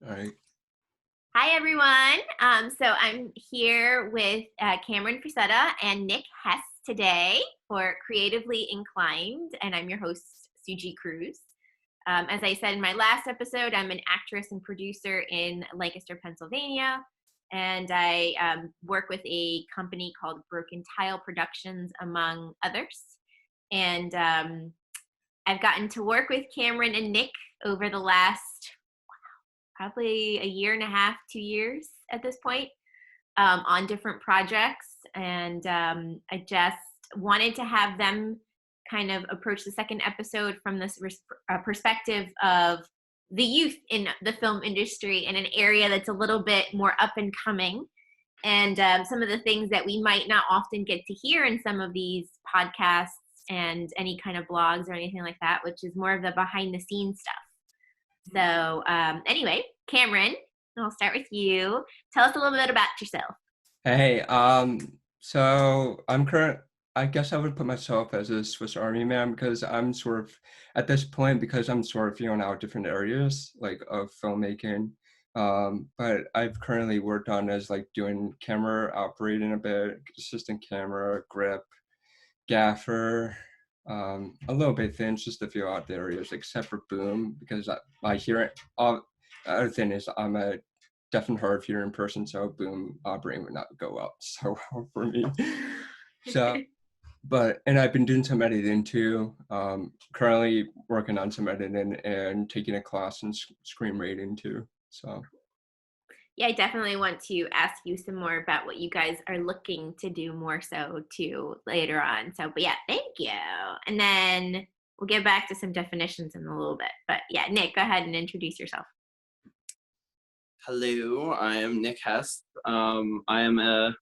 All right. Hi, everyone. So I'm here with Cameron Frassetta and Nick Hess today for Creatively Inclined, and I'm your host, Suji Cruz. As I said in my last episode, I'm an actress and producer in Lancaster, Pennsylvania, and I work with a company called Broken Tile Productions, among others. And I've gotten to work with Cameron and Nick over the last probably a year and a half, 2 years at this point, on different projects. And I just wanted to have them kind of approach the second episode from this perspective of the youth in the film industry in an area that's a little bit more up and coming. And some of the things that we might not often get to hear in some of these podcasts and any kind of blogs or anything like that, which is more of the behind the scenes stuff. So anyway, Cameron, I'll start with you. Tell us a little bit about yourself. Hey, so I guess I would put myself as a Swiss Army man because I'm sort of, at this point, because I'm sort of feeling out different areas like of filmmaking. But I've currently worked on as like doing camera operating a bit, assistant camera, grip, gaffer, a little bit thin, just a few odd areas, except for boom, because I hear it. Other thing is I'm a deaf and hard of hearing person, so boom operating would not go up so well for me. So, and I've been doing some editing too. Currently working on some editing and taking a class in screen rating too. So. Yeah, I definitely want to ask you some more about what you guys are looking to do more so too later on. So, but yeah, thank you. And then we'll get back to some definitions in a little bit. But yeah, Nick, go ahead and introduce yourself. Hello, I am Nick Hess. I am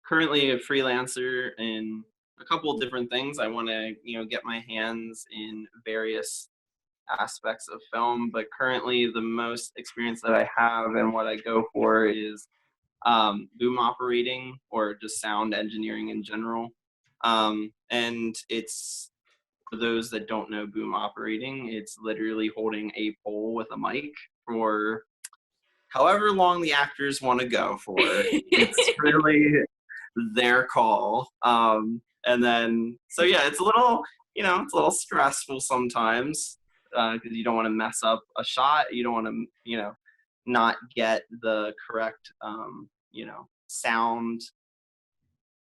currently a freelancer in a couple of different things. I want to, get my hands in various aspects of film, but currently the most experience that I have and what I go for is boom operating or just sound engineering in general. And it's, for those that don't know boom operating, it's literally holding a pole with a mic for however long the actors want to go for. It's really their call. And then, so yeah, it's a little, it's a little stressful sometimes because you don't want to mess up a shot. You don't want to, not get the correct, sound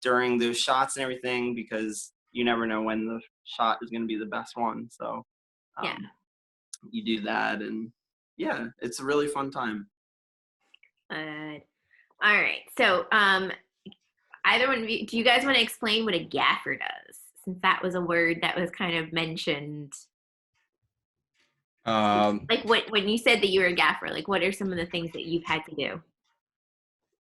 during those shots and everything, because you never know when the shot is going to be the best one. So yeah, you do that, and yeah, it's a really fun time. All right. So either one of you, do you guys want to explain what a gaffer does? Since that was a word that was kind of mentioned. Like when you said that you were a gaffer, like what are some of the things that you've had to do?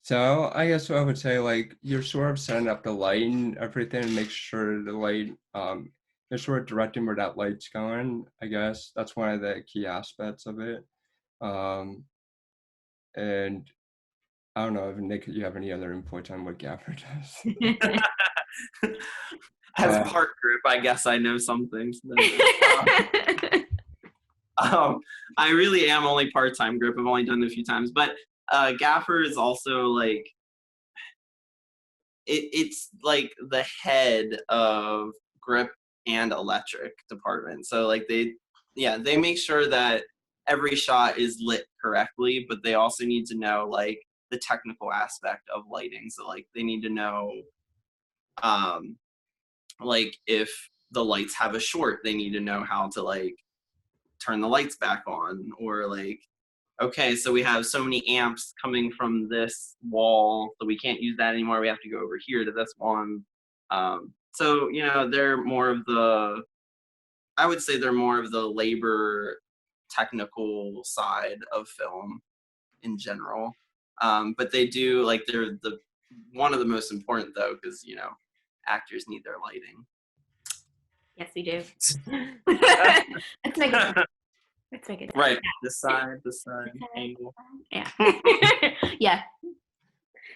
So I guess I would say like you're sort of setting up the light and everything, make sure the light, you're sort of directing where that light's going. I guess that's one of the key aspects of it. And I don't know if Nick, you have any other input on what gaffer does? As part group, I guess I know some things. I really am only part-time grip. I've only done it a few times, but gaffer is also like it's like the head of grip and electric department. So like they make sure that every shot is lit correctly, but they also need to know like the technical aspect of lighting. So like they need to know like if the lights have a short, they need to know how to like turn the lights back on, or like, okay, so we have so many amps coming from this wall, so we can't use that anymore. We have to go over here to this one. So, they're more of the, I would say they're more of the labor technical side of film in general. But they do, like, they're one of the most important though, because, actors need their lighting. Yes, we do. Let's make it. Right. The side, angle. Yeah. Yeah.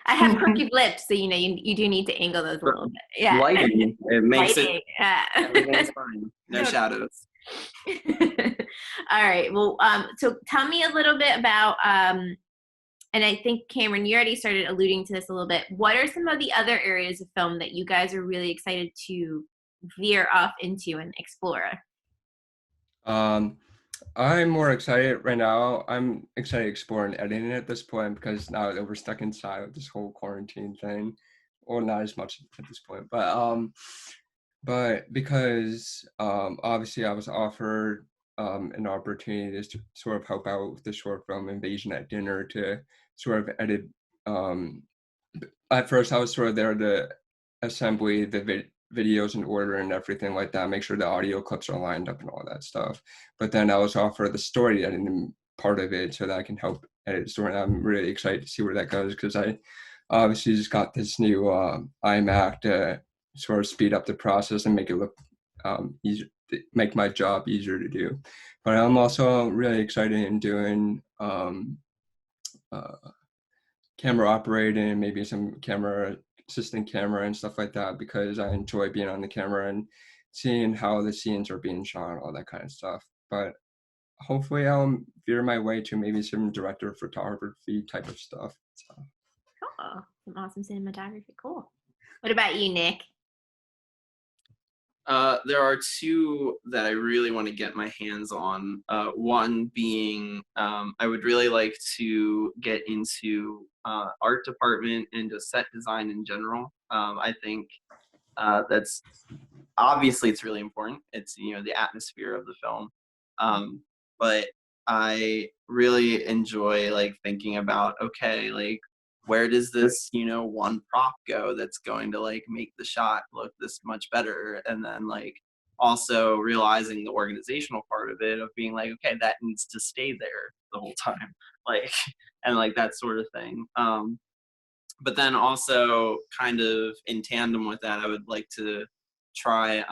I have crooked lips, so you do need to angle those a little bit. Yeah. Lighting. It makes Lighting. everything's fine. No shadows. All right. Well, so tell me a little bit about, and I think Cameron, you already started alluding to this a little bit. What are some of the other areas of film that you guys are really excited to veer off into and explore? Um, I'm more excited right now. I'm excited exploring editing at this point because now that we're stuck inside with this whole quarantine thing, or not as much at this point, but because obviously I was offered an opportunity to sort of help out with the short film Invasion at Dinner to sort of edit. Um, at first, I was sort of there to assembly the videos in order and everything like that, make sure the audio clips are lined up and all that stuff. But then I was offered the story editing part of it so that I can help edit the story. And I'm really excited to see where that goes because I obviously just got this new iMac to sort of speed up the process and make it look easier, make my job easier to do. But I'm also really excited in doing camera operating, maybe some camera assistant camera and stuff like that because I enjoy being on the camera and seeing how the scenes are being shot and all that kind of stuff. But hopefully I'll veer my way to maybe some director of photography type of stuff. So. Cool. Some awesome cinematography. Cool. What about you, Nick? There are two that I really want to get my hands on. One being, I would really like to get into art department and just set design in general. I think that's obviously it's really important. It's the atmosphere of the film, but I really enjoy like thinking about like where does this one prop go that's going to like make the shot look this much better, and then like also realizing the organizational part of it of being like, okay, that needs to stay there the whole time, like, and like that sort of thing. But then also kind of in tandem with that, I would like to try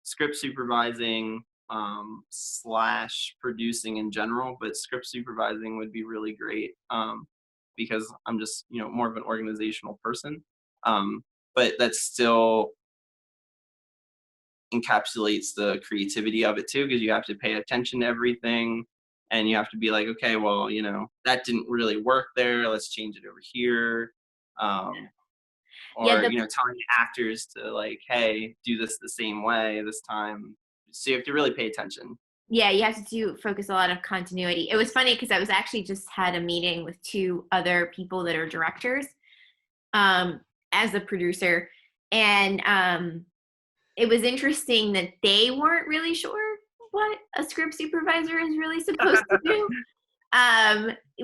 script supervising / producing in general, but script supervising would be really great because I'm just more of an organizational person, but that still encapsulates the creativity of it too, because you have to pay attention to everything and you have to be like, okay, well, that didn't really work there, let's change it over here. Or telling the actors to like, hey, do this the same way this time. So you have to really pay attention. Yeah, you have to focus a lot of continuity. It was funny because I was actually just had a meeting with two other people that are directors as a producer, and it was interesting that they weren't really sure what a script supervisor is really supposed to do.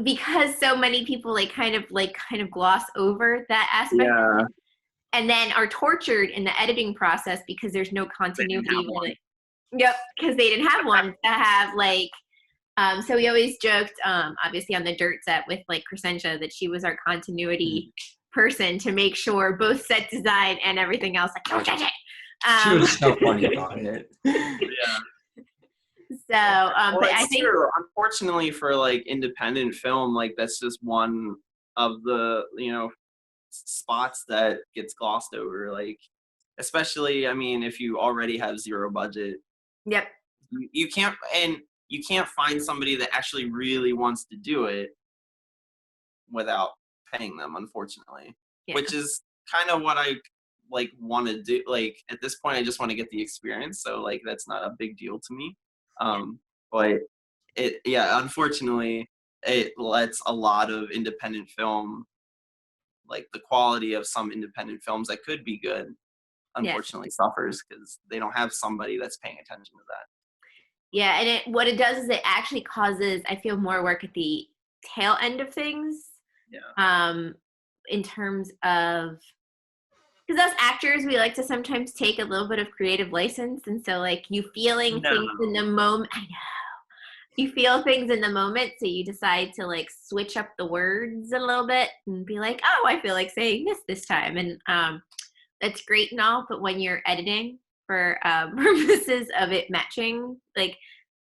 Because so many people kind of gloss over that aspect of it, and then are tortured in the editing process because there's no continuity with it. Yep, because they didn't have one to have so we always joked, obviously on the dirt set with Crescentia, that she was our continuity person to make sure both set design and everything else don't judge it. She was so funny about it. Yeah. So, but I think true. Unfortunately for independent film, that's just one of the spots that gets glossed over. Especially, I mean, if you already have zero budget. Yep. You can't find somebody that actually really wants to do it without paying them, unfortunately. Yeah. Which is kind of what I want to do. At this point, I just want to get the experience, so that's not a big deal to me. But unfortunately, it lets a lot of independent film, the quality of some independent films that could be good, unfortunately suffers because they don't have somebody that's paying attention to that. Yeah, and what it does is it actually causes, I feel, more work at the tail end of things. Yeah. In terms of, because us actors, we like to sometimes take a little bit of creative license, and so you feeling things in the moment. I know. You feel things in the moment, so you decide to switch up the words a little bit and be like, oh, I feel like saying this time. And that's great and all, but when you're editing for purposes of it matching,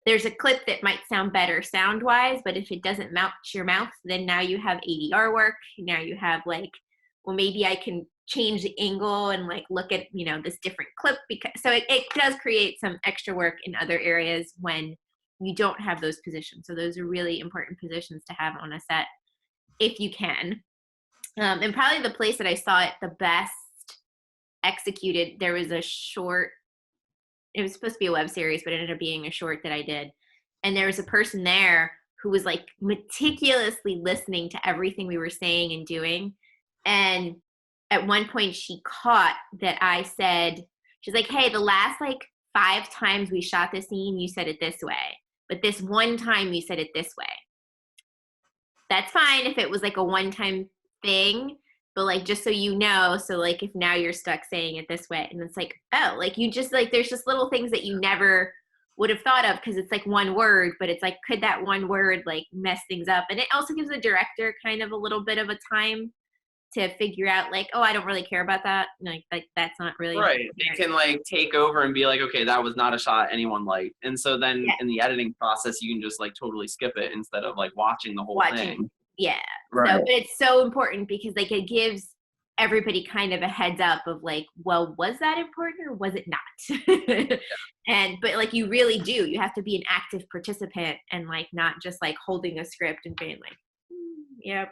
there's a clip that might sound better sound wise, but if it doesn't match your mouth, then now you have ADR work. Now you have well, maybe I can change the angle and like look at, you know, this different clip, because so it does create some extra work in other areas when you don't have those positions. So those are really important positions to have on a set if you can. And probably the place that I saw it the best executed, there was a short, it was supposed to be a web series, but it ended up being a short that I did. And there was a person there who was like meticulously listening to everything we were saying and doing. And at one point she caught that I said, she's like, hey, the last like 5 times we shot this scene, you said it this way. But this one time you said it this way. That's fine if it was like a one-time thing, but like, just so you know, so like if now you're stuck saying it this way, and it's like, oh, like you just like, there's just little things that you never would have thought of because it's like one word, but it's like, could that one word like mess things up? And it also gives the director kind of a little bit of a time to figure out like, oh, I don't really care about that. Like that's not really right. They can like take over and be like, okay, that was not a shot anyone liked. And so then in the editing process, you can just like totally skip it instead of like watching the whole thing. Yeah. Right. So, but it's so important because like it gives everybody kind of a heads up of like, well, was that important or was it not? And but like you really do, you have to be an active participant and like not just like holding a script and being like, yeah,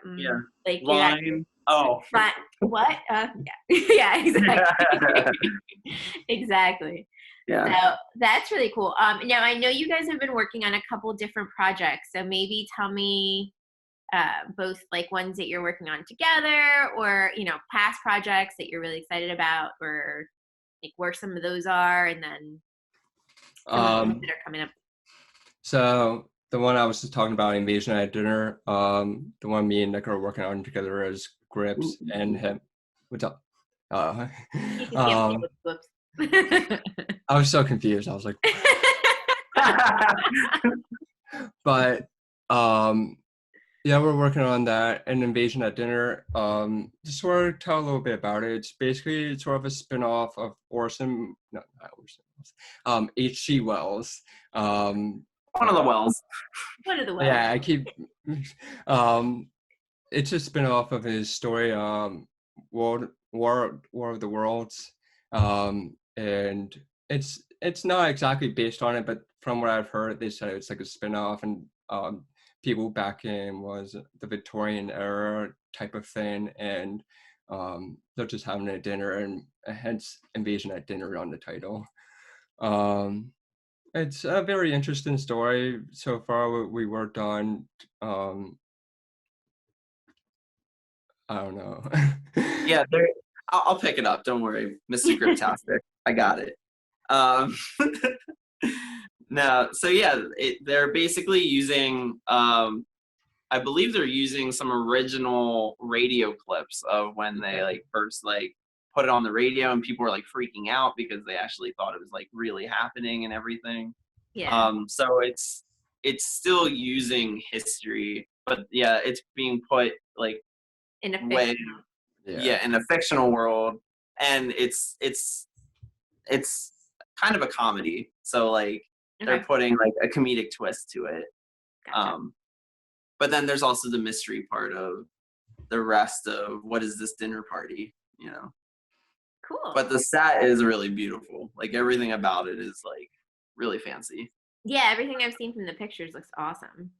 like line. Oh, but what? Yeah, yeah, exactly, exactly. Yeah. So that's really cool. Now I know you guys have been working on a couple different projects, so maybe tell me both like ones that you're working on together, or you know, past projects that you're really excited about, or like where some of those are, and then some of the ones that are coming up. So the one I was just talking about, Invasion at Dinner, the one me and Nick are working on together is Grips and him. What's up? You can whoops. I was so confused. I was like, but yeah, we're working on that. And Invasion at Dinner. Just sort of tell a little bit about it. It's basically sort of a spin-off of Orson, no, not Orson Welles, H.G. Wells. One of the Wells. One of the Wells. Yeah, I keep. It's a spin-off of his story, War of the Worlds, and it's not exactly based on it, but from what I've heard, they said it's like a spin-off, and people back in was the Victorian era type of thing, and they're just having a dinner, and hence Invasion at Dinner on the title. It's a very interesting story so far. We worked on, I don't know. Yeah, I'll pick it up. Don't worry, Mr. Griptastic. I got it. No, so yeah, they're basically using, I believe they're using some original radio clips of when they like first like put it on the radio, and people were like freaking out because they actually thought it was like really happening and everything. Yeah. So it's still using history, but yeah, it's being put like In a way, fictional. in a fictional world, and it's kind of a comedy. So like they're putting like a comedic twist to it. Gotcha. But then there's also the mystery part of the rest of what is this dinner party, you know. Cool. But the set is really beautiful. Like everything about it is like really fancy. Yeah, everything I've seen from the pictures looks awesome.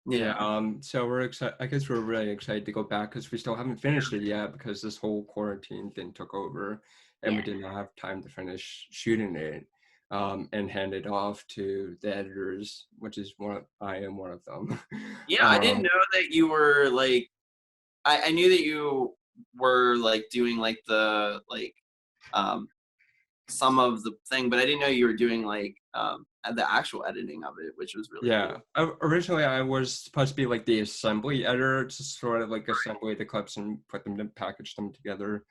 Yeah. So we're excited. I guess we're really excited to go back because we still haven't finished it yet because this whole quarantine thing took over, and we did not have time to finish shooting it, and hand it off to the editors, which is I am one of them. Yeah, I didn't know that you were like. I knew that you were like doing like the like, some of the thing, but I didn't know you were doing like the actual editing of it, which was really cool. Originally I was supposed to be like the assembly editor, to sort of like assemble the clips and put them to package them together.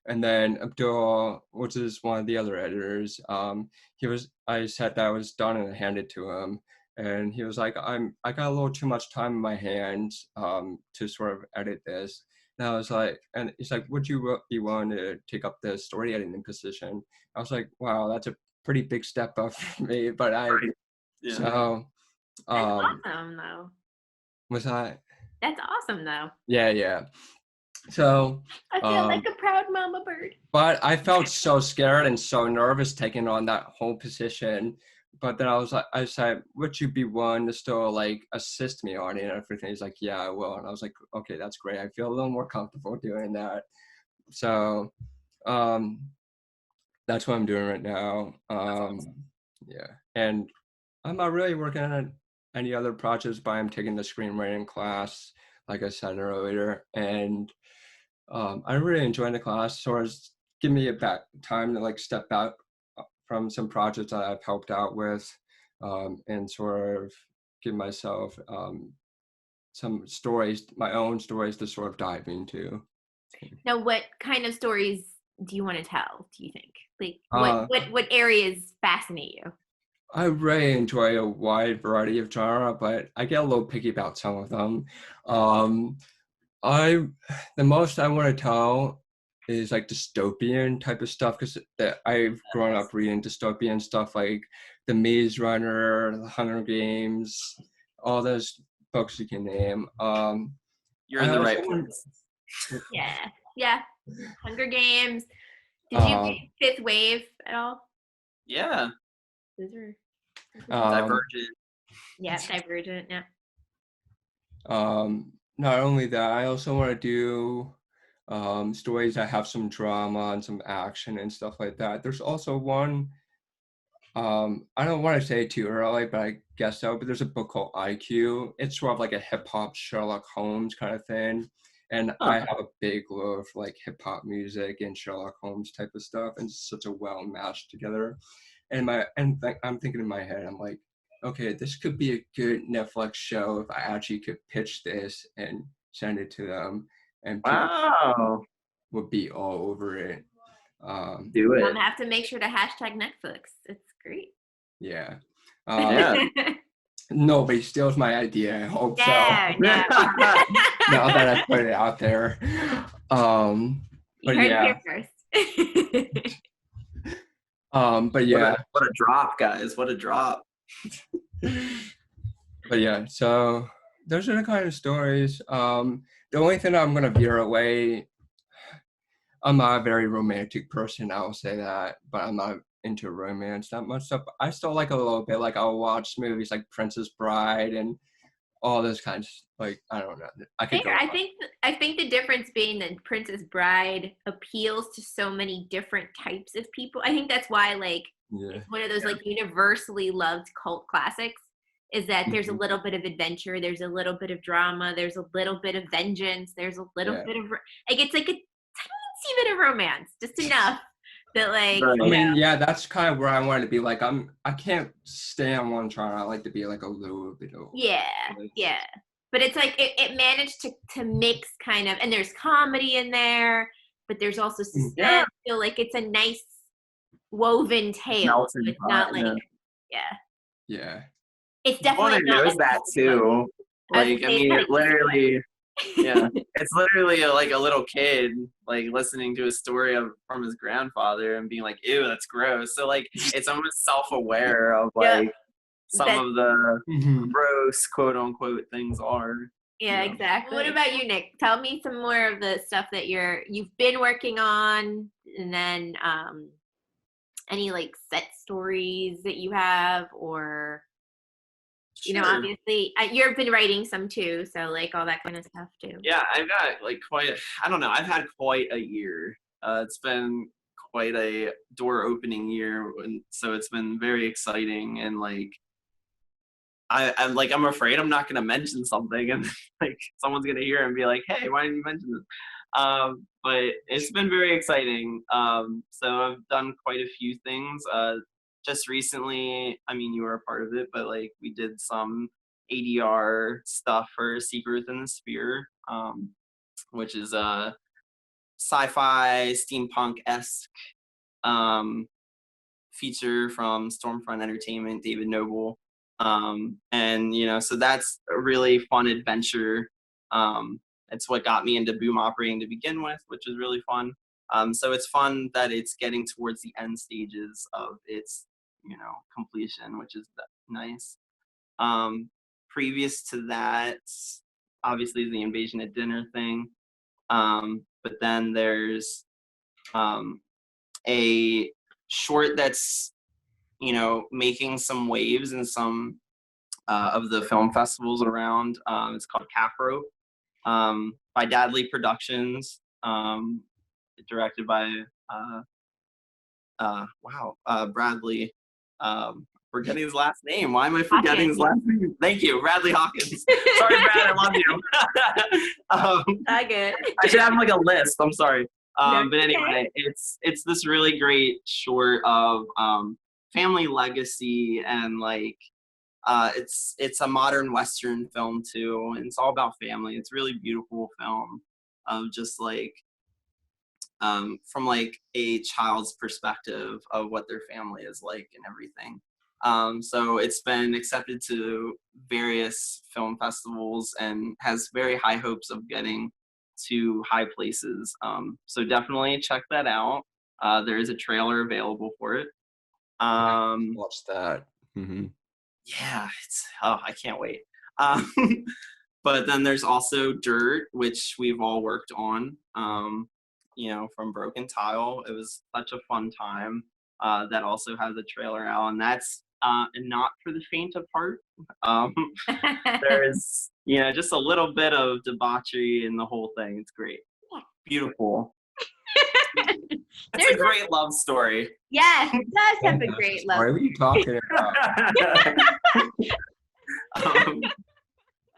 And then Abdul, which is one of the other editors, I said that I was done and I handed to him, and he was like, I got a little too much time in my hands to sort of edit this. And I was like, and he's like, would you be willing to take up the story editing position? I was like, wow, that's a pretty big step up for me, but so that's awesome though. was I? That's awesome though. Yeah. So, I feel like a proud mama bird. but I felt so scared and so nervous taking on that whole position. But then I said, would you be willing to still like assist me on it and everything? He's like, yeah, I will. And I was like, okay, that's great. I feel a little more comfortable doing that. So, um, that's what I'm doing right now. Awesome. Yeah, and I'm not really working on any other projects, but I'm taking the screenwriting class, like I said earlier, and I really enjoy the class. So it's give me a back time to like step back from some projects that I've helped out with, and sort of give myself some stories, my own stories to sort of dive into. Now, what kind of stories do you want to tell? Do you think? Like, Uh, what areas fascinate you? I really enjoy a wide variety of genre, but I get a little picky about some of them. Um, I the most I want to tell is like dystopian type of stuff because I've grown up reading dystopian stuff like The Maze Runner, The Hunger Games, all those books you can name. You're in I the also right want, place. Yeah, yeah. Hunger Games. Did you um, read Fifth Wave at all? Yeah, Those are um, Divergent. yeah, Divergent. Yeah. not only that, I also want to do stories that have some drama and some action and stuff like that. There's also one, I don't want to say it too early, but I guess so. But there's a book called IQ. It's sort of like a hip hop Sherlock Holmes kind of thing. And Huh. I have a big love for like hip hop music and Sherlock Holmes type of stuff, and it's such a well matched together. I'm thinking in my head, I'm like, okay, this could be a good Netflix show if I actually could pitch this and send it to them, and people Wow. would be all over it. Um, Do I'm it. gonna have to make sure to hashtag Netflix. It's great. yeah. Yeah. Nobody steals my idea. I hope so. No, no. Now that I put it out there. You But heard it yeah. here first. But yeah. What a drop, guys. What a drop. But yeah, so those are the kind of stories. The only thing I'm gonna veer away, I'm not a very romantic person, I will say that, but I'm not into romance that much stuff. I still like a little bit, like I'll watch movies like Princess Bride and all those kinds, like I don't know. I could Fair. go I think the difference being that Princess Bride appeals to so many different types of people. I think that's why like on. it's one of those like universally loved cult classics is that there's a Mhm. little bit of adventure, there's a little bit of drama, there's a little bit of vengeance, there's a little Yeah. bit of like it's like a teensy bit of romance, just enough that like Right. I you know, mean, yeah, that's kind of where I wanted to be. Like, I can't stay on one chart. I like to be like a little bit of. yeah, yeah. But it's like it managed to mix kind of, and there's comedy in there, but there's also Yeah. suspense. So like it's a nice woven tale. So Melting it's pot. not like Yeah. yeah, Yeah. it's One definitely not knows a that cult book. too. I was Like, gonna I say it's mean, not it a easy literally, yeah, book. it's literally like a little kid, like listening to a story from his grandfather and being like, ew, that's gross. So, like, it's almost self aware of Yeah, like some that of the Mhm. gross quote unquote things are. yeah, Yeah. exactly. What about you, Nick? Tell me some more of the stuff that you've been working on, and then any like set stories that you have, or you know, Sure. obviously you've been writing some too, so like all that kind of stuff too. Yeah, I've got like I don't know, I've had quite a year. It's been quite a door opening year. And so it's been very exciting. And like, I'm like, I'm afraid I'm not going to mention something and like someone's going to hear and be like, hey, why didn't you mention this? But it's been very exciting. So I've done quite a few things. Just recently, I mean, you were a part of it, but like we did some ADR stuff for Secret Within the Sphere, which is a sci-fi steampunk-esque um, feature from Stormfront Entertainment, David Noble. And you know, so that's a really fun adventure. It's what got me into boom operating to begin with, which is really fun. So it's fun that it's getting towards the end stages of its, you know, completion, which is nice. Previous to that, obviously the Invasion at Dinner thing. But then there's a short that's, making some waves in some of the film festivals around. It's called Capro, by Dadley Productions, directed by Bradley. Forgetting his last name. Why am I forgetting his last name? Thank you, Bradley Hawkins. Sorry, Brad, I love you. Good. I should have like a list. I'm sorry. No, But anyway, it's this really great short of family legacy, and like it's a modern Western film too, and it's all about family. It's a really beautiful film of just like from like a child's perspective of what their family is like and everything. So it's been accepted to various film festivals and has very high hopes of getting to high places. So definitely check that out. There is a trailer available for it. Watch that. Mm-hmm. Yeah, I can't wait. But then there's also Dirt, which we've all worked on. From Broken Tile. It was such a fun time. That also has a trailer out, and that's not for the faint of heart. There's just a little bit of debauchery in the whole thing. It's great, beautiful. It's a great love story. Yes, it does have a great love story. What are you talking about?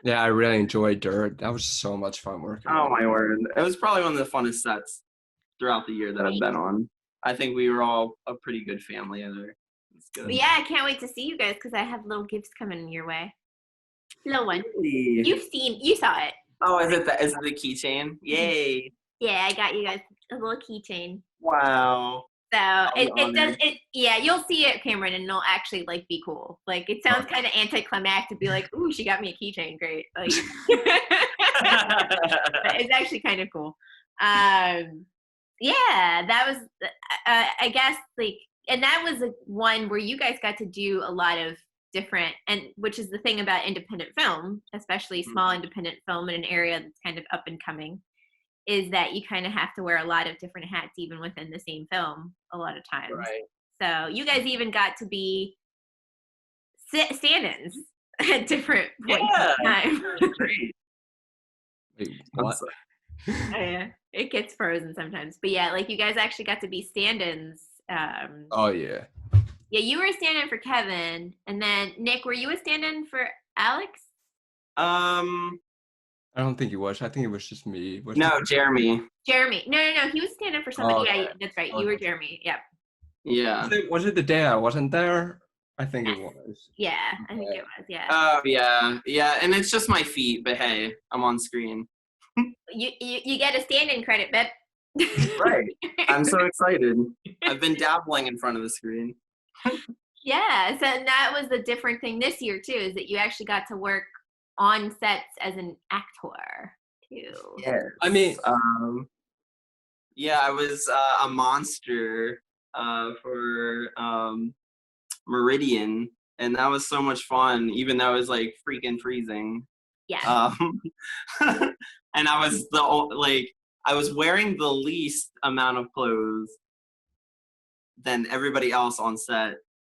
Yeah, I really enjoyed Dirt. That was so much fun working. Oh my word! It was probably one of the funnest sets throughout the year that I've been on. I think we were all a pretty good family there. It's good. But yeah, I can't wait to see you guys because I have little gifts coming your way. Little one. Really? You saw it. Oh, is it the keychain? Yay! Yeah, I got you guys a little keychain. Wow. So you'll see it, Cameron, and it'll actually like be cool. Like it sounds kind of anticlimactic to be like, ooh, she got me a keychain, great. Like, it's actually kind of cool. Yeah, that was I guess like, and that was one where you guys got to do a lot of different, and which is the thing about independent film, especially small independent film in an area that's kind of up and coming, is that you kind of have to wear a lot of different hats even within the same film a lot of times. Right. So you guys even got to be stand-ins at different points in time. Great. Wait, what? Yeah, it gets frozen sometimes. But yeah, like you guys actually got to be stand-ins. Oh, yeah. Yeah, you were a stand-in for Kevin. And then, Nick, were you a stand-in for Alex? I don't think he was. I think it was just me. No, Jeremy. Jeremy. No. He was standing for somebody. Oh, yeah, that's right. You were Jeremy. Yep. Yeah. Was it the day I wasn't there? I think it was. Yeah, I think it was. Yeah. Oh, yeah. And it's just my feet, but hey, I'm on screen. You get a stand-in credit, Bep. Right. I'm so excited. I've been dabbling in front of the screen. Yeah. So that was the different thing this year too, is that you actually got to work on sets as an actor too. Yeah. I mean, I was a monster for Meridian, and that was so much fun, even though it was like freaking freezing. Yeah. And I was I was wearing the least amount of clothes than everybody else on set,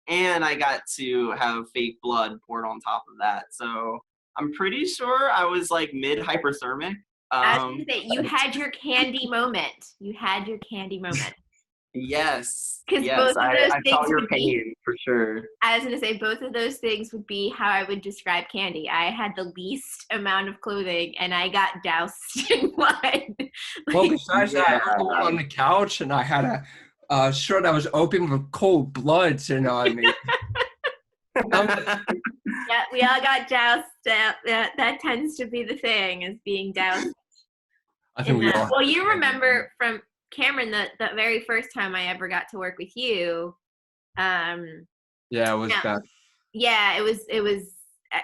and I got to have fake blood poured on top of that. So I'm pretty sure I was like mid hyperthermic. I was gonna say, you had your candy moment. Yes. Because yes, both of those I things felt your would pain for sure. I was going to say, both of those things would be how I would describe candy. I had the least amount of clothing, and I got doused in blood. Well, besides that, I was on the couch, and I had a shirt that was open with cold blood sitting on me. Yeah, we all got doused. That tends to be the thing, is being doused. I think we all. Well, you remember from Cameron the very first time I ever got to work with you. Yeah, it was bad. Yeah, it was.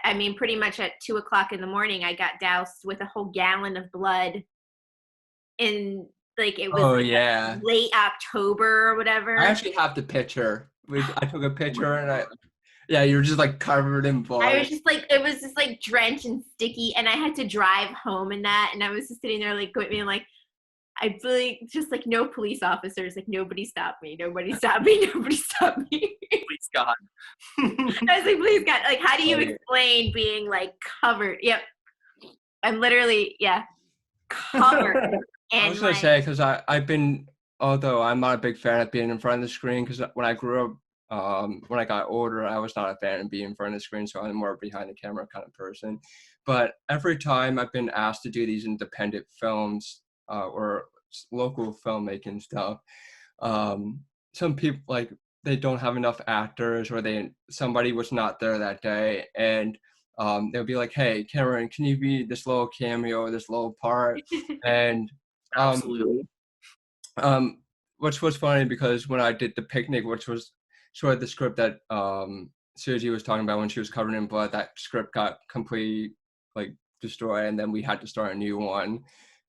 I mean, pretty much at 2:00 in the morning, I got doused with a whole gallon of blood. In like it was late October or whatever. I actually have the picture. I took a picture and you were just like covered in blood. I was just like, it was just like drenched and sticky, and I had to drive home in that, and I was just sitting there like being like, I really just like no police officers, like nobody stopped me, nobody stopped me, nobody stopped me. Please God. I was like, please God, like how do you Right. explain being like covered? Yep. I'm literally, covered. I And was gonna like, say because I've been, although I'm not a big fan of being in front of the screen, because when I grew up, when I got older, I was not a fan of being in front of the screen, so I'm more behind the camera kind of person. But every time I've been asked to do these independent films or local filmmaking stuff, some people like they don't have enough actors, or somebody was not there that day, and they'll be like, "Hey, Cameron, can you be this little cameo, this little part?" And um, Absolutely. which was funny because when I did the picnic, which was sort of the script that Susie was talking about when she was covered in blood, that script got completely like destroyed, and then we had to start a new one.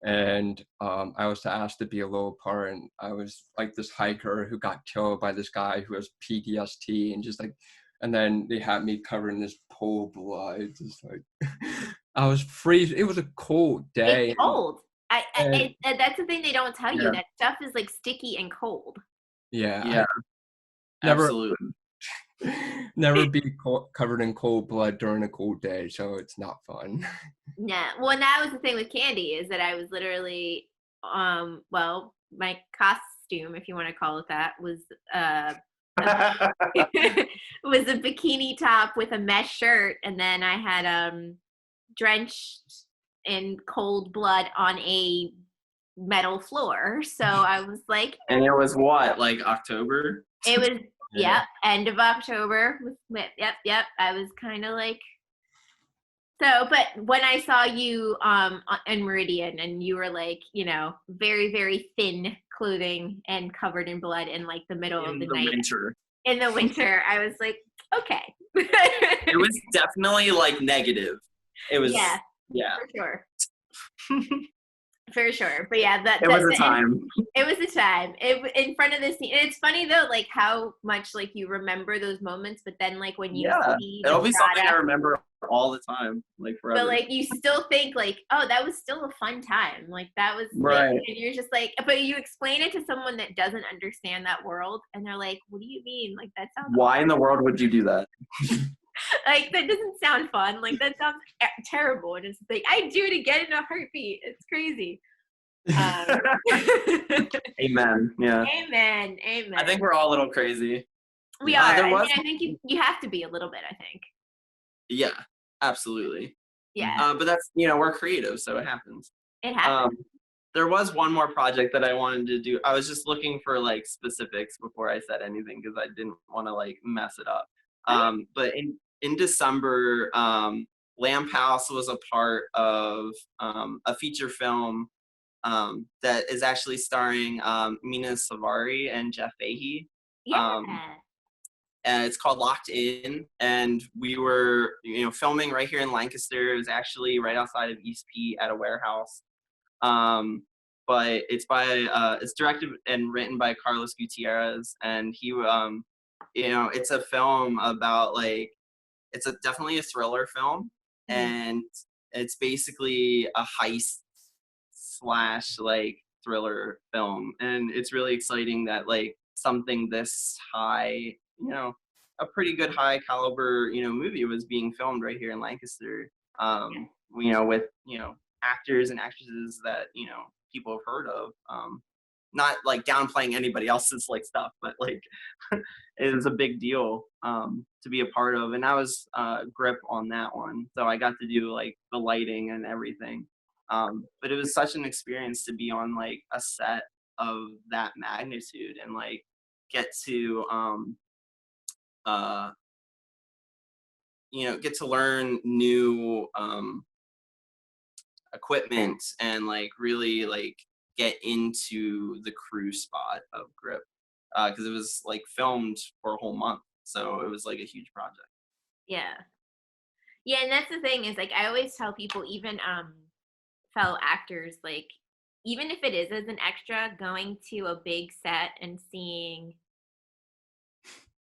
And I was asked to be a little part, and I was like this hiker who got killed by this guy who has PTSD, and just like, and then they had me covered in this pool of blood, just like I was freezing. It was a cold day. it's cold. And That's the thing they don't tell you. Yeah. That stuff is like sticky and cold. yeah, Yeah, never absolutely. never be covered in cold blood during a cold day, so it's not fun. Yeah. Well, and that was the thing with Candy is that I was literally, well, my costume, if you want to call it that, was was a bikini top with a mesh shirt, and then I had drenched in cold blood on a metal floor. So I was like, And it was what, like October? it was Yeah. end of October. Yep. I was kind of like. So, but when I saw you in Meridian and you were like, very, very thin clothing and covered in blood in like the middle of In the the night winter. in the winter, I was like, okay. It was definitely like negative. It was, Yeah, yeah. for sure. For sure. But yeah, It was a time. It was a time. In front of the scene. It's funny though, like how much like you remember those moments, but then like when you Yeah, see it'll the be something I product, remember all the time, like but forever. like you still think like, oh, that was still a fun time. Like that was Right. and you're just like, but you explain it to someone that doesn't understand that world, and they're like, what do you mean? Like that sounds Why in the world would you do that? like that doesn't sound fun. Like that sounds terrible. And it's like I'd do it again in a heartbeat. It's crazy. Amen. Yeah. Amen. I think we're all a little crazy. We are. There I was, mean, I think you have to be a little bit, I think. yeah, absolutely. Yeah. But that's, we're creative, so it happens. It happens. There was one more project that I wanted to do. I was just looking for like specifics before I said anything because I didn't want to like mess it up. But in December, Lamp House was a part of a feature film that is actually starring Mina Savari and Jeff Fahey. Yeah. And it's called Locked In, and we were filming right here in Lancaster. It was actually right outside of East P at a warehouse. But it's directed and written by Carlos Gutierrez, and he it's a film about like definitely a thriller film, and it's basically a heist / like thriller film, and it's really exciting that like something this high, a pretty good high caliber movie was being filmed right here in Lancaster, with actors and actresses that people have heard of, not like downplaying anybody else's like stuff, but like it was a big deal to be a part of, and I was grip on that one, so I got to do like the lighting and everything. But it was such an experience to be on like a set of that magnitude and like get to get to learn new equipment and like really like get into the crew spot of grip, because it was like filmed for a whole month, so it was like a huge project. Yeah. And that's the thing is like I always tell people, even fellow actors, like even if it is as an extra, going to a big set and seeing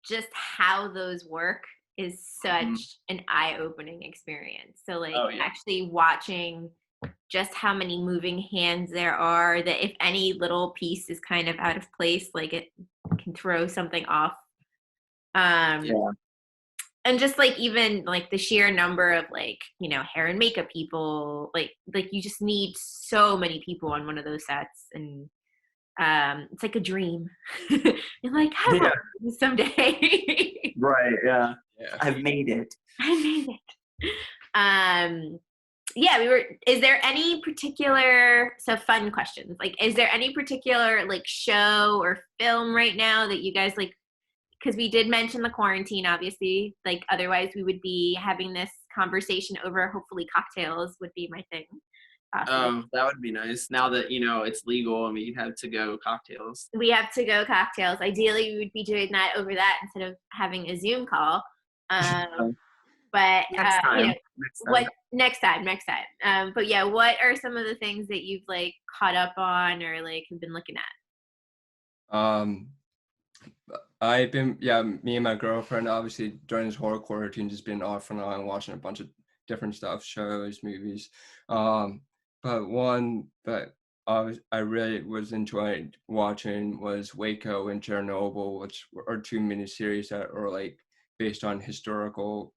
just how those work is such an eye-opening experience. So like actually watching just how many moving hands there are, that if any little piece is kind of out of place, like it can throw something off. Yeah. And just like even like the sheer number of like, you know, hair and makeup people, like you just need so many people on one of those sets, and it's like a dream. You're like, I want this someday. Right. Yeah. Yeah. I've made it. I made it. Yeah, is there any particular, so fun questions, like, is there any particular like show or film right now that you guys like, because we did mention the quarantine, obviously, like otherwise we would be having this conversation over hopefully cocktails would be my thing. That would be nice. Now that, you know, it's legal and we have to-go cocktails. We have to-go cocktails. Ideally, we would be doing that over that instead of having a Zoom call. But Next time. you know, next time. But yeah, what are some of the things that you've like caught up on or like have been looking at? I've been, me and my girlfriend, obviously during this whole quarantine, just been off and on watching a bunch of different stuff, shows, movies. But one that I really was enjoying watching was Waco and Chernobyl, which are two miniseries that are like based on historical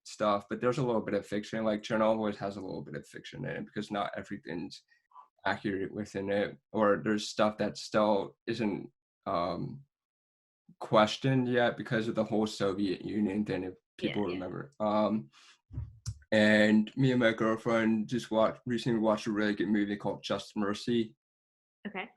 stuff, but there's a little bit of fiction. Like Chernobyl always has a little bit of fiction in it because not everything's accurate within it, or there's stuff that still isn't questioned yet because of the whole Soviet Union thing, if people remember. And me and my girlfriend just recently watched a really good movie called Just Mercy. Okay.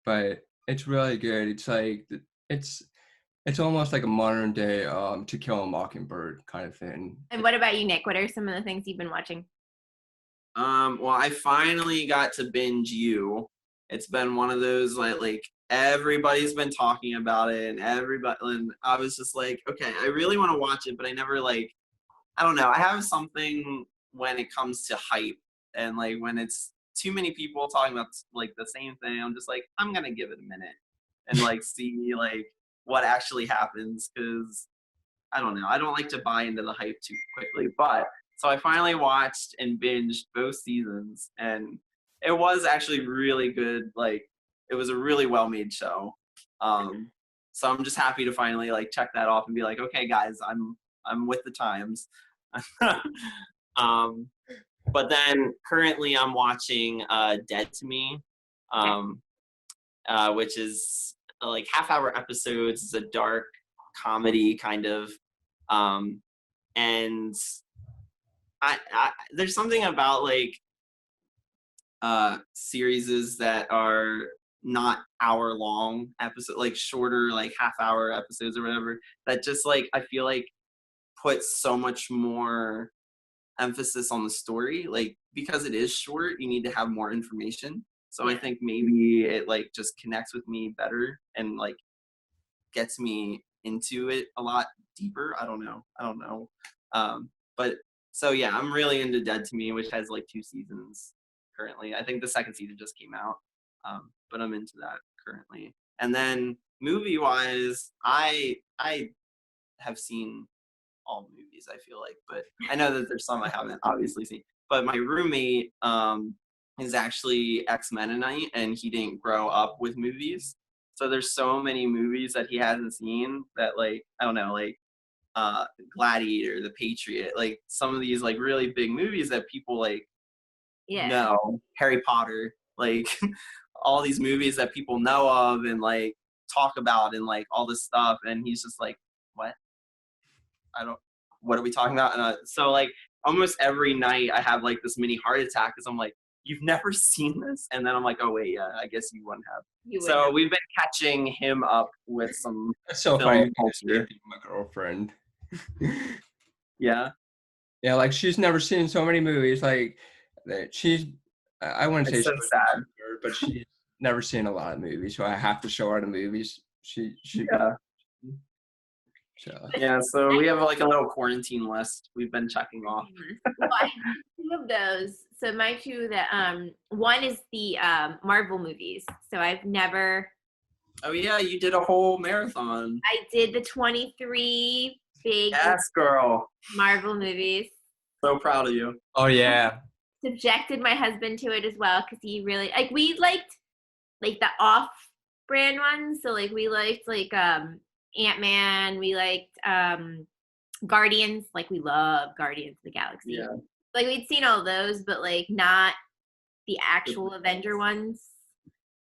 But it's really good. It's like it's almost like a modern day To Kill a Mockingbird kind of thing. And what about you, Nick? What are some of the things you've been watching? Well, I finally got to binge You. It's been one of those like everybody's been talking about it, and I was just like, okay, I really want to watch it, but I never like, I don't know. I have something when it comes to hype, and like when it's too many people talking about like the same thing, I'm just like, I'm gonna give it a minute and like see like what actually happens, because I don't know. I don't like to buy into the hype too quickly. But so I finally watched and binged both seasons, and it was actually really good. Like it was a really well made show. So I'm just happy to finally like check that off and be like, okay, guys, I'm with the times. But then currently I'm watching Dead to Me, which is like half-hour episodes. It's a dark comedy kind of, and I there's something about like series that are not hour-long episode, like shorter, like half-hour episodes or whatever, that just like I feel like puts so much more emphasis on the story. Like because it is short, you need to have more information. So I think maybe it like just connects with me better and like gets me into it a lot deeper. I don't know. But so yeah, I'm really into Dead to Me, which has like 2 seasons currently. I think the second season just came out. But I'm into that currently. And then movie wise, I have seen all movies, I feel like, but I know that there's some I haven't obviously seen. But my roommate is actually ex-Mennonite, and he didn't grow up with movies. So there's so many movies that he hasn't seen that like, I don't know, like Gladiator, The Patriot, like some of these like really big movies that people like know, Harry Potter, like all these movies that people know of and like talk about and like all this stuff. And he's just like, what? What are we talking about? And so like almost every night I have like this mini heart attack because I'm like, you've never seen this? And then I'm like, oh wait, yeah, I guess you wouldn't have. So we've been catching him up with some so film funny. culture. My girlfriend. Yeah. Yeah, like she's never seen so many movies. Like I wouldn't say so she's sad, but she's never seen a lot of movies, so I have to show her the movies. So we have like a little quarantine list we've been checking off. Well, I have 2 of those. So my 2 that one is the Marvel movies. So I've never. Oh yeah, you did a whole marathon. I did the 23 big girl Marvel movies. So proud of you. Oh yeah. subjected my husband to it as well because he really like we liked like the off-brand ones. So like we liked like Ant-Man, we liked Guardians, like we love Guardians of the Galaxy. Yeah. Like we'd seen all those, but like not the actual Avenger ones.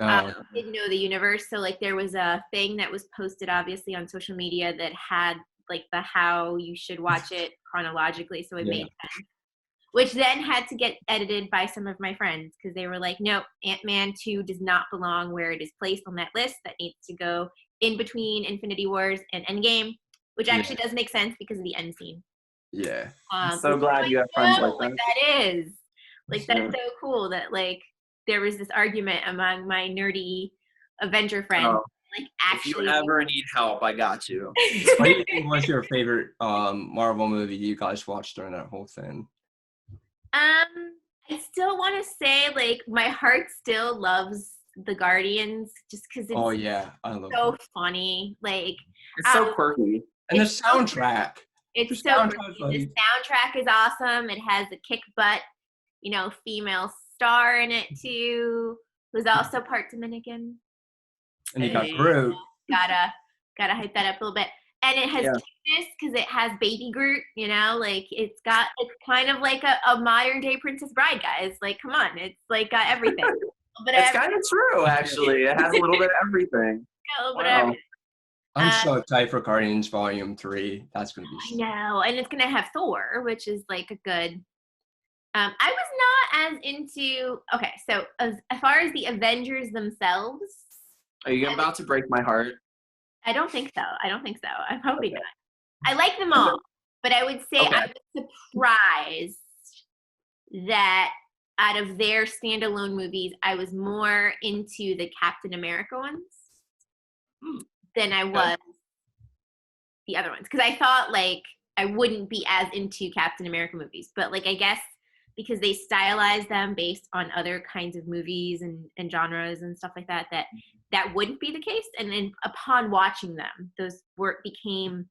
Didn't know the universe, so like there was a thing that was posted obviously on social media that had like the how you should watch it chronologically, so it made sense. Which then had to get edited by some of my friends because they were like, no, Ant-Man 2 does not belong where it is placed on that list. That needs to go in between Infinity Wars and Endgame, which actually does make sense because of the end scene. Yeah. I'm so glad you have friends like that. That is. Like, that's so cool that, like, there was this argument among my nerdy Avenger friends. Oh, like, actually. If you ever need help, I got you. What do you think was your favorite Marvel movie you guys watched during that whole thing? I still want to say, like, my heart still loves the Guardians just because it's I love so it. funny. Like, It's so quirky. And the soundtrack. It's so quirky. The soundtrack is awesome. It has a kick butt, female star in it too, who's also part Dominican. And you got Groot. Gotta hype that up a little bit. And it has cuteness because it has baby Groot, like it's kind of like a modern day Princess Bride, guys. Like, come on, it's like got everything. But it's kind of true, actually. It has a little bit of everything. A little bit of everything. I'm so excited for Guardians Volume 3. That's gonna be. I know, and it's gonna have Thor, which is like a good. I was not as into. Okay, so as far as the Avengers themselves. Are you about to break my heart? I don't think so. I'm hoping not. I like them all, but I would say I was surprised that out of their standalone movies, I was more into the Captain America ones than I was the other ones. Because I thought, like, I wouldn't be as into Captain America movies. But, like, I guess because they stylize them based on other kinds of movies and genres and stuff like that, that wouldn't be the case. And then upon watching them, those became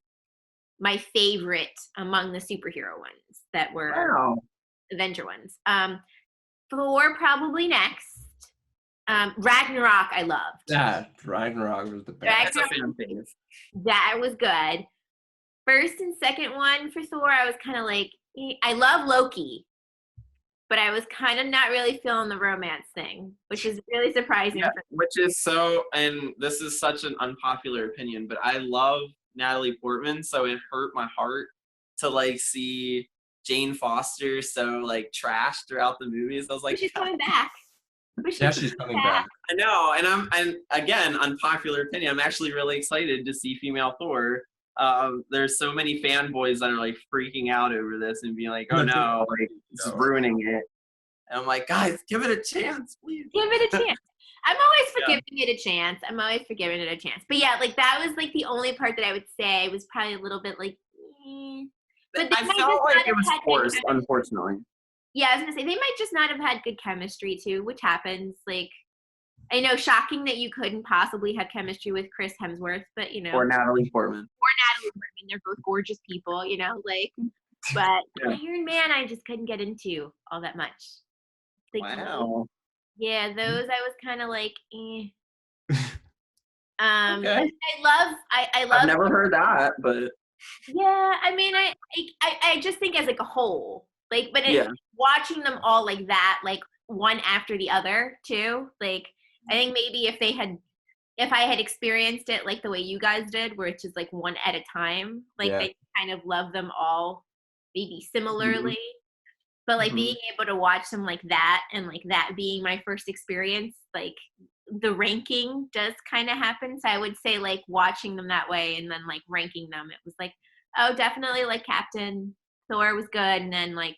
my favorite among the superhero ones that were Avenger ones. Thor probably next. Ragnarok I loved. Yeah, Ragnarok was the best. That's a fan favorite. That was good. First and second one for Thor, I was kind of like, I love Loki, but I was kind of not really feeling the romance thing, which is really surprising. Yeah, which is so, and this is such an unpopular opinion, but I love Natalie Portman, so it hurt my heart to like see Jane Foster so like trashed throughout the movies. I was like, she's coming back. She's coming back. I know, and again, unpopular opinion, I'm actually really excited to see female Thor. There's so many fanboys that are like freaking out over this and being like, oh no, like it's ruining it. And I'm like, guys, give it a chance, please. Give it a chance. I'm always for giving it a chance. But yeah, like that was like the only part that I would say was probably a little bit like, But I felt like it was forced, unfortunately. Yeah, I was gonna say they might just not have had good chemistry too, which happens. Like, I know, shocking that you couldn't possibly have chemistry with Chris Hemsworth, but or Natalie Portman. They're both gorgeous people, like. But Iron Man, I just couldn't get into all that much. Like, wow. Yeah, those I was kind of like, I love. I've never heard that, but. Yeah, I mean, I just think as like a whole. Like, but watching them all like that, like one after the other too, like I think maybe if I had experienced it like the way you guys did, where it's just like one at a time, like they kind of love them all maybe similarly, but like being able to watch them like that and like that being my first experience, like the ranking does kind of happen. So I would say like watching them that way and then like ranking them, it was like, oh, definitely like Captain Thor was good, and then like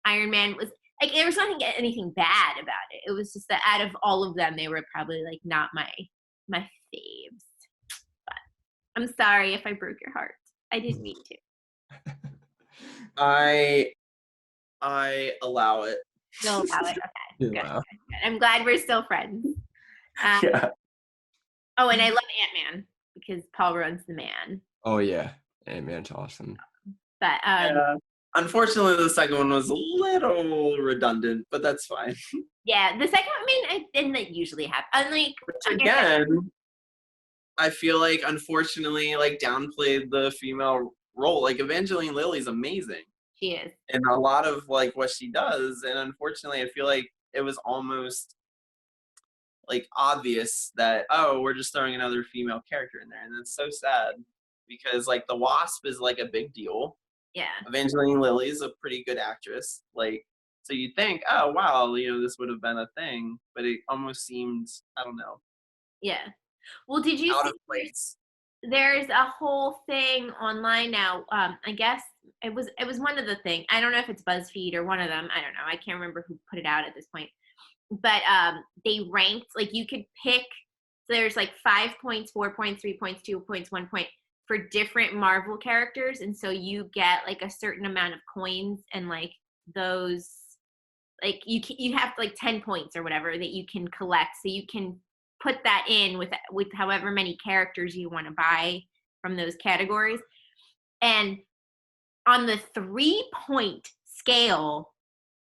Iron Man was like there was anything bad about it. It was just that out of all of them, they were probably like not my faves. But I'm sorry if I broke your heart. I didn't mean to. I allow it. You'll allow it. Okay. Good. I'm glad we're still friends. Oh, and I love Ant-Man because Paul Rudd's the man. Oh yeah, Ant-Man's awesome. But Unfortunately, the second one was a little redundant, but that's fine. Yeah, the second one, I mean, it didn't like, usually happen. Unlike, Which again, I feel like unfortunately like downplayed the female role. Like Evangeline Lilly's amazing she is. in a lot of like what she does, and unfortunately, I feel like it was almost like obvious that, oh, we're just throwing another female character in there, and it's so sad because like the Wasp is like a big deal. Yeah. Evangeline Lilly is a pretty good actress. Like, so you'd think, oh wow, this would have been a thing, but it almost seemed, I don't know, Yeah. Well, did you out see of place. there's a whole thing online now. I guess it was one of the things. I don't know if it's BuzzFeed or one of them. I don't know. I can't remember who put it out at this point. But they ranked, like you could pick, so there's like 5 points, 4 points, 3 points, 2 points, 1 point for different Marvel characters, and so you get like a certain amount of coins, and like those, like you have like 10 points or whatever that you can collect, so you can put that in with however many characters you want to buy from those categories. And on the 3-point scale,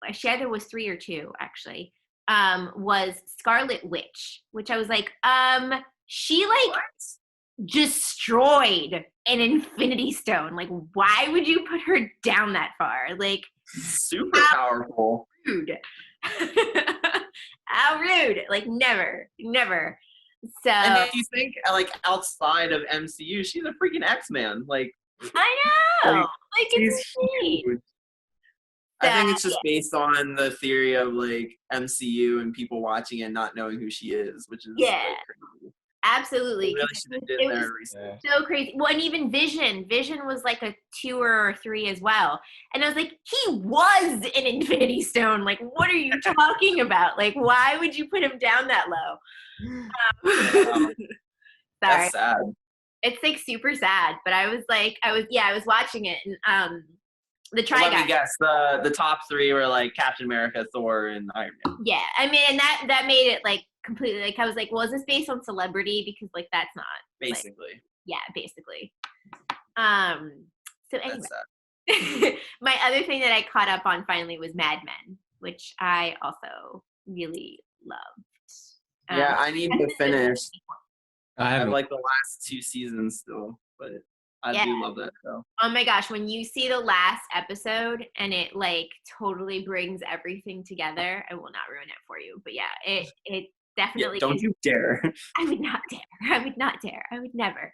actually either was 3 or 2 actually, was Scarlet Witch, which I was like, she like destroyed an Infinity Stone. Like, why would you put her down that far? Like, Super powerful. Rude. How rude. Like, never. So And then you think like outside of MCU, she's a freaking X-Man. Like, I know. Like she's it's insane. huge. I think it's just based on the theory of like MCU and people watching it not knowing who she is, which is like, crazy. Absolutely. Really should have did It their was research. so crazy. Well, and even Vision was like a 2 or 3 as well. And I was like, he was an Infinity Stone. Like, what are you talking about? Like, why would you put him down that low? Sorry. That's sad. It's like super sad. But I was watching it, and the Try Let Guys. me guess. The top 3 were like Captain America, Thor, and Iron Man. Yeah, I mean, and that made it like completely, like I was like, well, is this based on celebrity? Because like that's not basically. Like, yeah, basically. So anyway, That's sad. my other thing that I caught up on finally was Mad Men, which I also really loved. Yeah, I need to finish. I I have haven't. like the last 2 seasons still, but I do love that show. Oh my gosh, when you see the last episode and it like totally brings everything together, I will not ruin it for you. But yeah, it definitely don't you dare. I would not dare. I would never.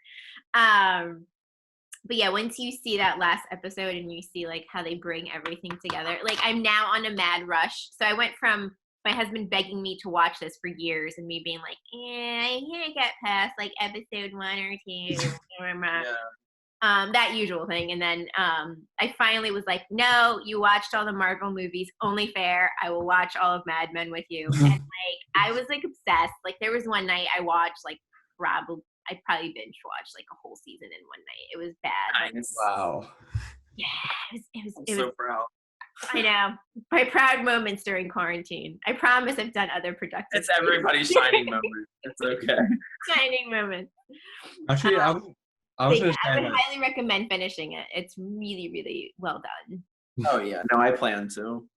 But yeah, once you see that last episode and you see like how they bring everything together, like I'm now on a mad rush. So I went from my husband begging me to watch this for years and me being like, I can't get past like episode 1 or 2. That usual thing. And then I finally was like, no, you watched all the Marvel movies, only fair. I will watch all of Mad Men with you. And like I was like obsessed. Like there was one night I watched like I probably binge watched like a whole season in one night. It was bad. Nice. Wow. Yeah, it was So proud. I know. My proud moments during quarantine. I promise I've done other productive It's everybody's shining moment. It's okay. shining moments. Actually, I was going to I say would that. highly recommend finishing it. It's really, really well done. Oh yeah, no, I plan to.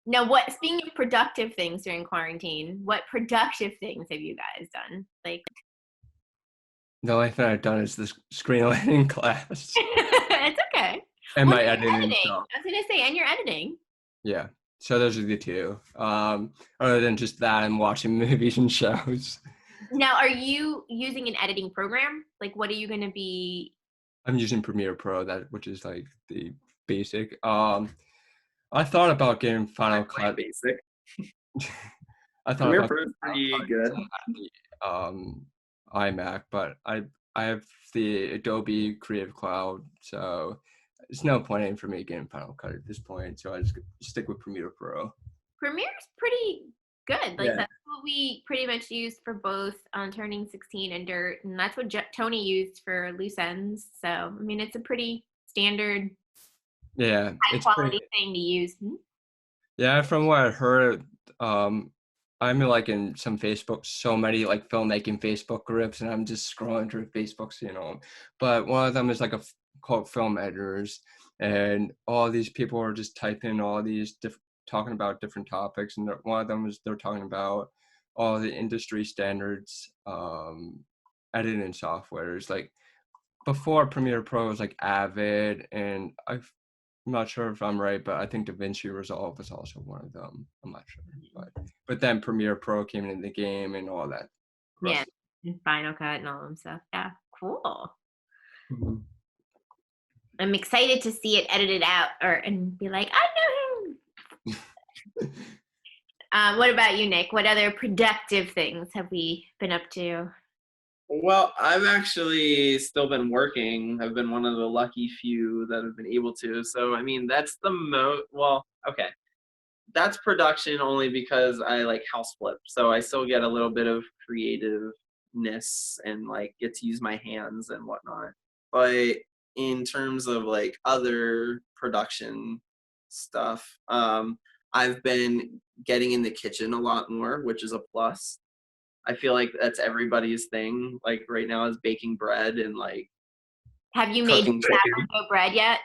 Now, speaking of productive things during quarantine, what productive things have you guys done? Like, The only thing I've done is this screenwriting class it's okay. and Well, my you're editing editing. stuff. I was gonna say, and you're editing. Yeah. So those are the two. Other than just that, I'm watching movies and shows. Now, are you using an editing program? Like, what are you gonna be? I'm using Premiere Pro, which is like the basic. I thought about getting Final Cut. Basic. I thought Premiere about Pro is pretty good. iMac, but I have the Adobe Creative Cloud, so there's no point in for me getting Final Cut at this point. So I just stick with Premiere Pro. Premiere's pretty good. Like Yeah. that's what we pretty much used for both Turning 16 and Dirt, and that's what Tony used for Loose Ends. So I mean, it's a pretty standard, Yeah, high quality thing to use. Yeah, from what I heard, I'm like in some so many like filmmaking Facebook groups, and I'm just scrolling through Facebooks, But one of them is like called Film Editors, and all these people are just typing all these talking about different topics, and one of them was they're talking about all the industry standards editing softwares. Like before Premiere Pro was like Avid, and I'm not sure if I'm right, but I think DaVinci Resolve was also one of them. I'm not sure, but then Premiere Pro came into the game and all that. Yeah, and Final Cut and all them stuff. Yeah, cool. Mm-hmm. I'm excited to see it edited out and be like, I know him. What about you, Nick? What other productive things have we been up to? Well, I've actually still been working. I've been one of the lucky few that have been able to. So, I mean, that's the well, okay. That's production only because I like house flip. So I still get a little bit of creativeness and like get to use my hands and whatnot. But in terms of like other production stuff, I've been getting in the kitchen a lot more, which is a plus. I feel like that's everybody's thing. Like right now is baking bread and like Have you made cooking chicken. sourdough bread yet?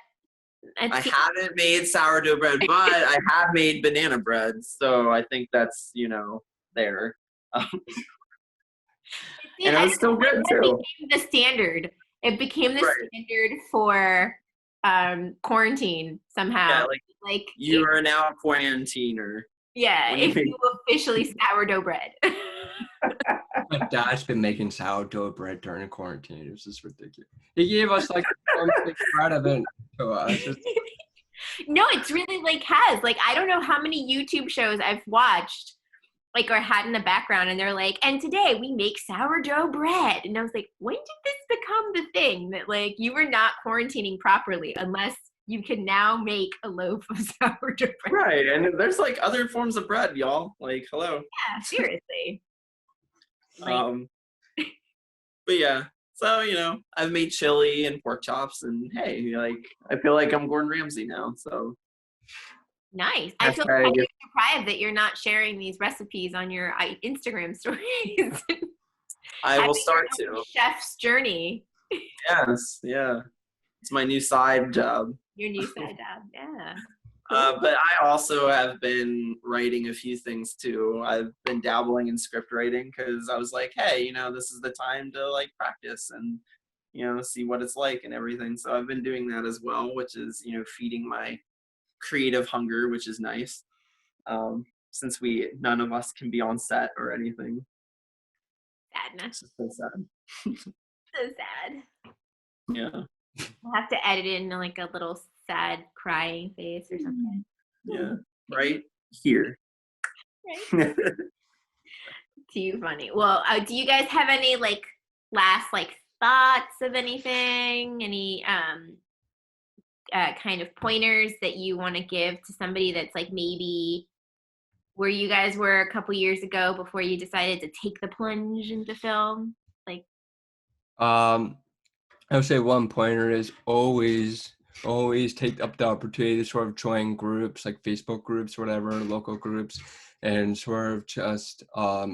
I haven't made sourdough bread, but I have made banana bread. So I think that's, there. And it was still good too. It became the standard. It became the standard for quarantine somehow. Yeah, like you are now a quarantiner. Yeah, if you officially sourdough bread. My dad's been making sourdough bread during the quarantine. It's just ridiculous. He gave us like a bread of it to us. No, it's really like Hess. Like I don't know how many YouTube shows I've watched, like or had in the background, and they're like, and today we make sourdough bread. And I was like, when did this become the thing that like you were not quarantining properly unless you can now make a loaf of sourdough bread? Right, and there's like other forms of bread, y'all. Like, hello. Yeah, seriously. But yeah, so I've made chili and pork chops, and hey, like I feel like I'm Gordon Ramsay now. So nice. I feel like you're deprived that you're not sharing these recipes on your Instagram stories. I will start to. Chef's journey. Yes, yeah, it's my new side job. Your new side job, yeah. But I also have been writing a few things too. I've been dabbling in script writing because I was like, hey, this is the time to like practice and, see what it's like and everything. So I've been doing that as well, which is, feeding my creative hunger, which is nice. Since none of us can be on set or anything. Sadness. It's so sad. So sad. Yeah. I'll have to edit in like a little sad crying face or something. Yeah, right here. Right. Too funny. Well, do you guys have any like last like thoughts of anything? Any kind of pointers that you want to give to somebody that's like maybe where you guys were a couple years ago before you decided to take the plunge into film? Like, I would say one pointer is always take up the opportunity to sort of join groups like Facebook groups, whatever, local groups, and sort of just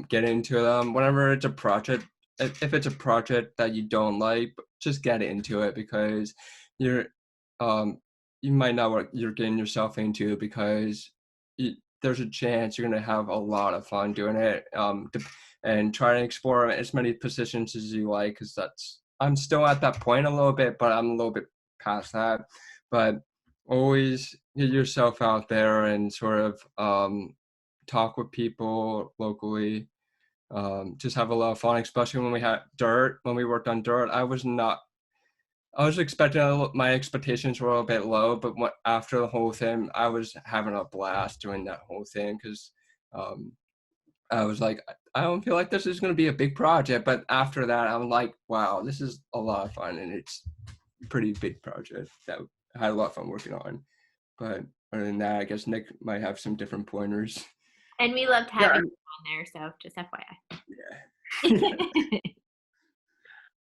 get into them. Whenever it's a project, if it's a project that you don't like, just get into it because you might know what you're getting yourself into because there's a chance you're going to have a lot of fun doing it, and try to explore as many positions as you like because I'm still at that point a little bit, but I'm a little bit past that. But always get yourself out there and sort of talk with people locally. Just have a lot of fun, especially when we had dirt. When we worked on dirt, I was expecting my expectations were a little bit low, but after the whole thing, I was having a blast doing that whole thing because I was like, I don't feel like this is going to be a big project, but after that, I'm like, wow, this is a lot of fun, and it's a pretty big project that I had a lot of fun working on. But other than that, I guess Nick might have some different pointers. And we loved having you on there, so just FYI. Yeah.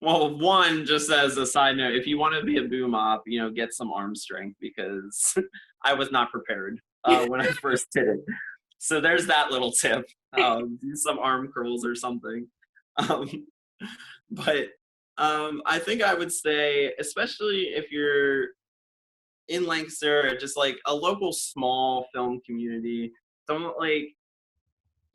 Well, one, just as a side note, if you want to be a boom op, get some arm strength because I was not prepared when I first did it. So there's that little tip. Do some arm curls or something. But I think I would say, especially if you're in Lancaster, or just like a local small film community, don't like,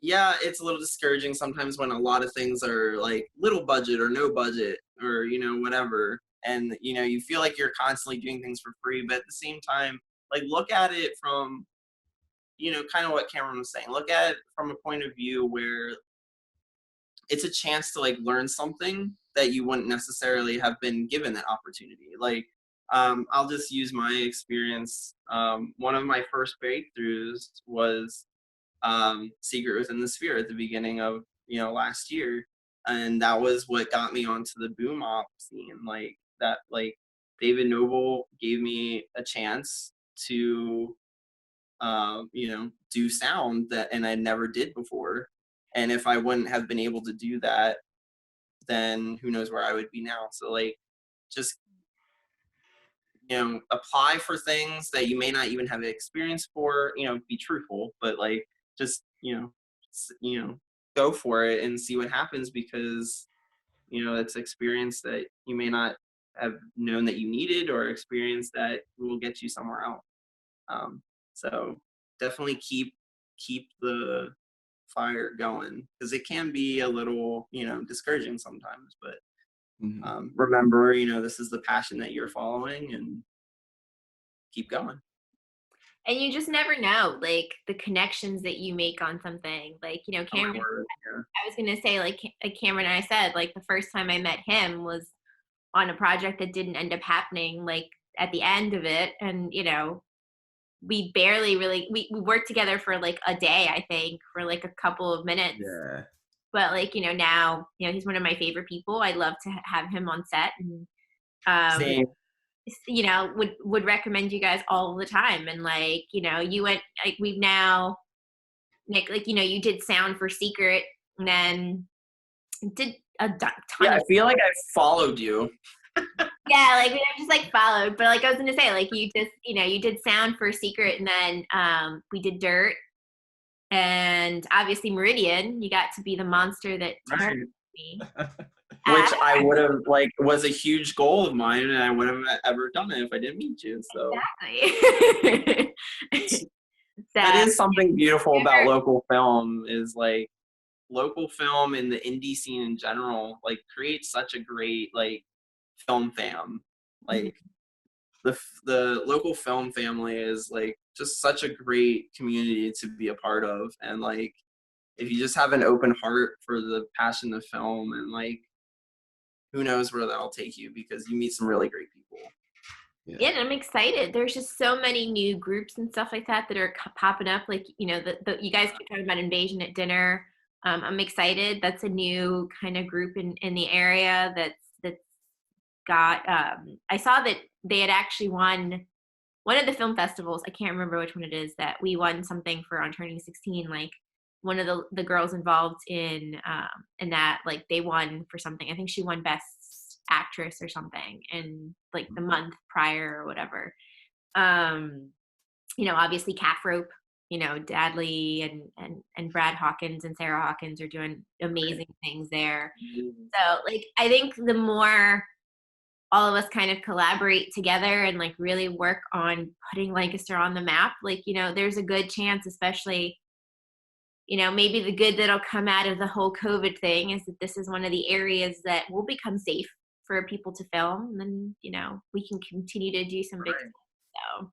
yeah, it's a little discouraging sometimes when a lot of things are like little budget or no budget or, you know, whatever. And, you know, you feel like you're constantly doing things for free, but at the same time, like look at it from, you know, kind of what Cameron was saying. Look at it from a point of view where it's a chance to like learn something that you wouldn't necessarily have been given that opportunity. Like, I'll just use my experience. One of my first breakthroughs was Secret Within the Sphere at the beginning of, you know, last year, and that was what got me onto the boom op scene. Like that, like David Noble gave me a chance to, you know, do sound that, and I never did before. And if I wouldn't have been able to do that, then who knows where I would be now. So like, just, you know, apply for things that you may not even have experience for, you know, be truthful, but like, just, you know, go for it and see what happens, because, you know, it's experience that you may not have known that you needed, or experience that will get you somewhere else. So definitely keep the fire going, because it can be a little, you know, discouraging sometimes, but remember, you know, this is the passion that you're following, and keep going. And you just never know, like, the connections that you make on something. Like, you know, Cameron, I was going to say, like Cameron and I said, like, the first time I met him was on a project that didn't end up happening, like, at the end of it. And, you know, we barely really, we worked together for, like, a day, I think, for, like, a couple of minutes. Yeah. But, like, you know, now, you know, he's one of my favorite people. I'd love to have him on set. And, Same. you know, would recommend you guys all the time. And like, you know, you went, like, we've now, Nick, like, you know, you did sound for Secret, and then did a ton Yeah, of, I feel like I followed you. yeah, like we just like followed. But like I was gonna say, like, you just, you know, you did sound for Secret, and then we did Dirt, and obviously Meridian. You got to be the monster that terrified me. Which I would have, like, was a huge goal of mine, and I wouldn't have ever done it if I didn't meet you. So Exactly. that is something beautiful about local film, is like local film and the indie scene in general, like, creates such a great, like, film fam. Like the local film family is like just such a great community to be a part of. And like, if you just have an open heart for the passion of film, and like, who knows where that'll take you, because you meet some really great people. Yeah, and I'm excited. There's just so many new groups and stuff like that that are popping up. Like, you know, you guys keep talking about Invasion at Dinner. I'm excited. That's a new kind of group in the area that's got. I saw that they had actually won one of the film festivals. I can't remember which one it is, that we won something for on turning 16. Like, one of the girls involved in that, like, they won for something. I think she won Best Actress or something in like the month prior or whatever. You know, obviously Calf Rope, you know, Dadley and Brad Hawkins and Sarah Hawkins are doing amazing things there. So like, I think the more all of us kind of collaborate together and like really work on putting Lancaster on the map, like, you know, there's a good chance, especially, you know, maybe the good that'll come out of the whole COVID thing is that this is one of the areas that will become safe for people to film, and then, you know, we can continue to do some big stuff. So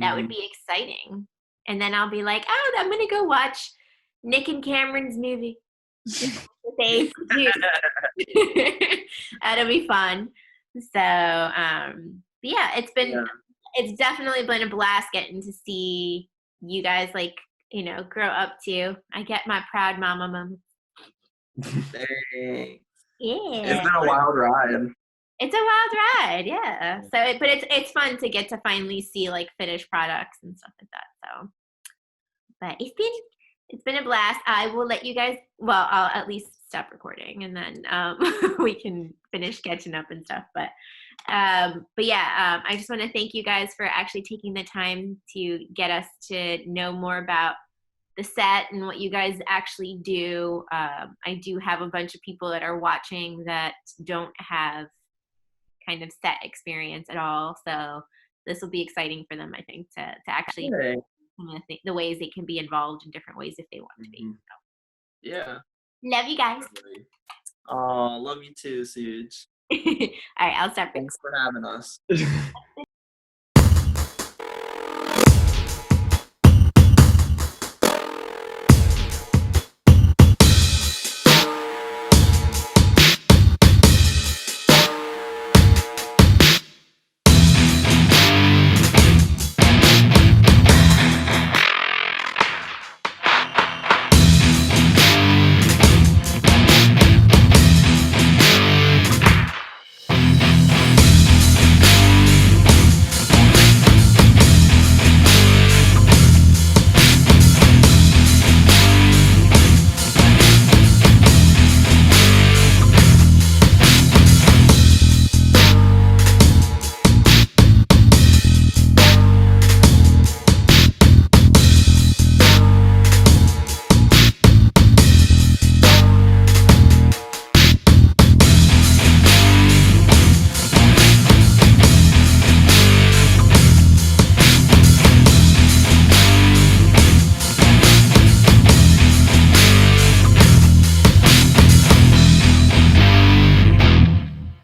that would be exciting. And then I'll be like, oh, I'm gonna go watch Nick and Cameron's movie. That'll be fun. So yeah, it's definitely been a blast getting to see you guys, like, you know, grow up too. I get my proud mama moments. Thanks. Yeah, It's been a wild ride. It's a wild ride, yeah. So, but it's fun to get to finally see like finished products and stuff like that. So, but it's been a blast. I will let you guys. Well, I'll at least stop recording, and then we can finish catching up and stuff. But yeah, I just want to thank you guys for actually taking the time to get us to know more about the set and what you guys actually do. I do have a bunch of people that are watching that don't have kind of set experience at all. So this will be exciting for them, I think, to actually Okay. the ways they can be involved in different ways if they want to be. Mhm. Yeah. Love you guys. Oh, love you too, Suge. All right, I'll start. Thanks for having us.